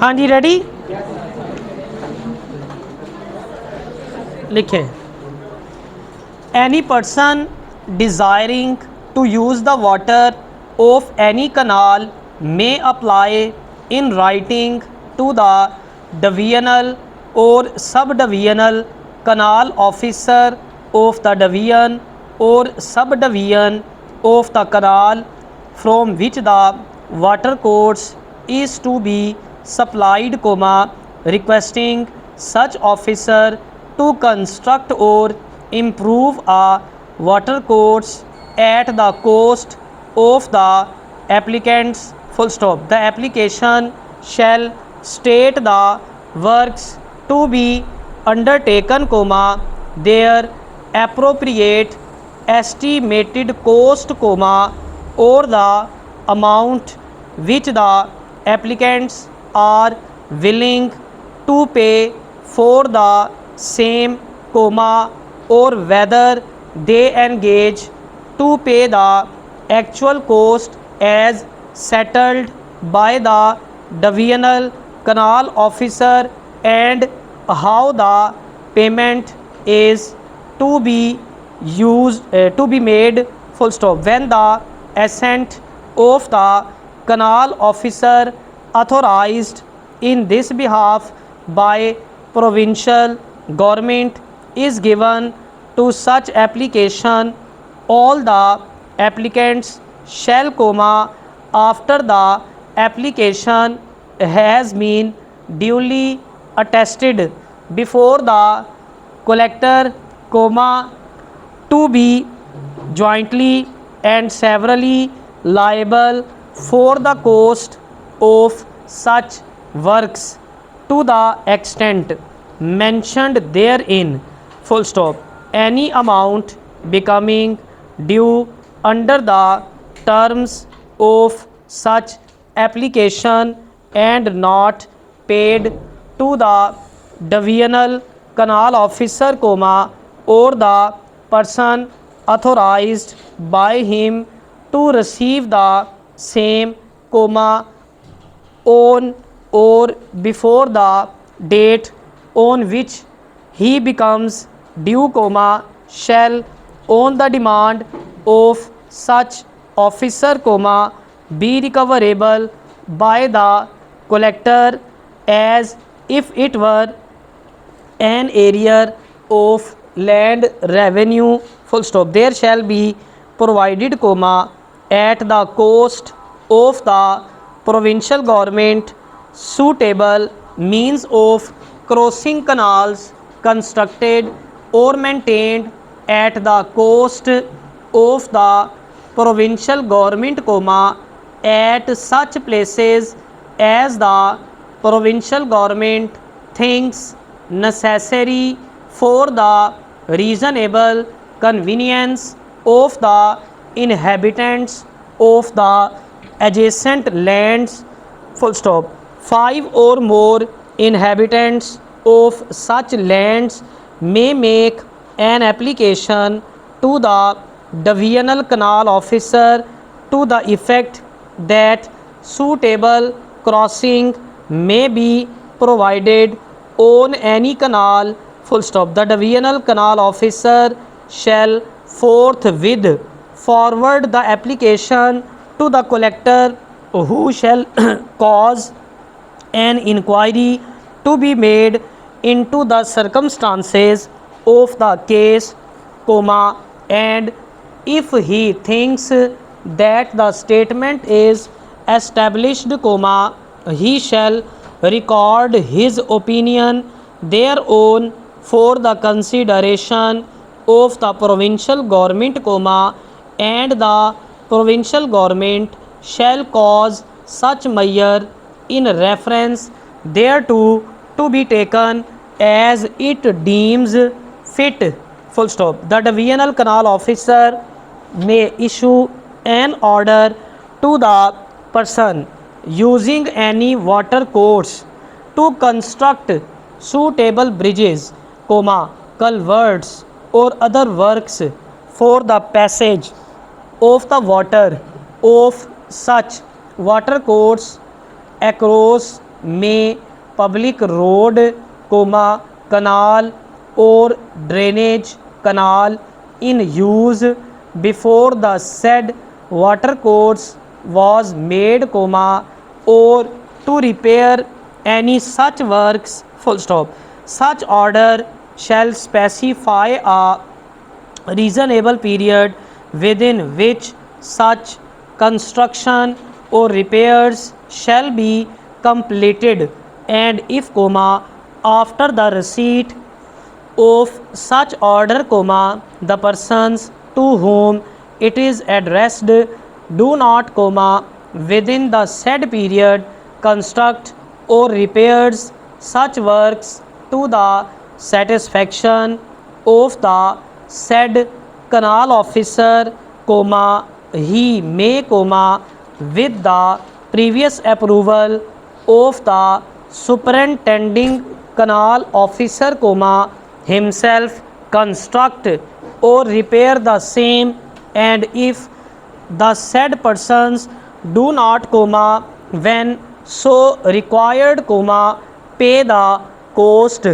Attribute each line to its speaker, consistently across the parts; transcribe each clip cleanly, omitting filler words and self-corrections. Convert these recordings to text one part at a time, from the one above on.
Speaker 1: हाँ जी, रेडी। लिखें, any person desiring to use the water of any canal may apply in writing to the divisional और sub divisional canal officer of the division और sub division of the canal from which the water course is to be supplied, requesting such officer to construct or improve a water course at the cost of the applicants, full stop. The application shall state the works to be undertaken, their appropriate estimated cost, or the amount which the applicants are willing to pay for the same, or whether they engage to pay the actual cost as settled by the divisional canal officer, and how the payment is to be to be made, full stop, when the assent of the canal officer authorized in this behalf by provincial government is given to such application. All the applicants shall, after the application has been duly attested before the collector, to be jointly and severally liable for the cost of such works to the extent mentioned therein, full stop. Any amount becoming due under the terms of such application and not paid to the divisional canal officer, or the person authorized by him to receive the same, on or before the date on which he becomes due, shall on the demand of such officer, be recoverable by the collector as if it were an area of land revenue, full stop. There shall be provided, at the cost of the provincial government, suitable means of crossing canals constructed or maintained at the cost of the provincial government, at such places as the provincial government thinks necessary for the reasonable convenience of the inhabitants of the adjacent lands, full stop. 5 or more inhabitants of such lands may make an application to the divisional canal officer to the effect that suitable crossing may be provided on any canal, full stop. The divisional canal officer shall forthwith forward the application to the collector, who shall cause an inquiry to be made into the circumstances of the case, and if he thinks that the statement is established, he shall record his opinion thereon for the consideration of the provincial government, and the provincial government shall cause such measure in reference thereto to be taken as it deems fit, full stop. The divisional canal officer may issue an order to the person using any water course to construct suitable bridges, culverts or other works for the passage of the water of such water course across may public road, canal or drainage canal in use before the said water course was made, or to repair any such works, full stop. Such order shall specify a reasonable period within which such construction or repairs shall be completed, and if, after the receipt of such order, the persons to whom it is addressed do not, within the said period construct or repairs such works to the satisfaction of the said canal officer, he may, with the previous approval of the superintending canal officer, himself construct or repair the same, and if the said persons do not, when so required, pay the cost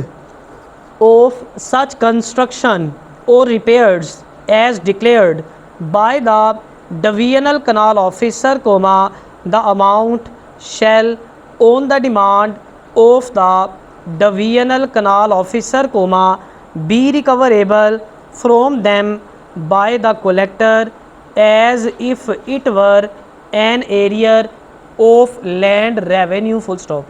Speaker 1: of such construction or repairs as declared by the divisional canal officer, the amount shall, on the demand of the divisional canal officer, be recoverable from them by the collector as if it were an area of land revenue, full stop.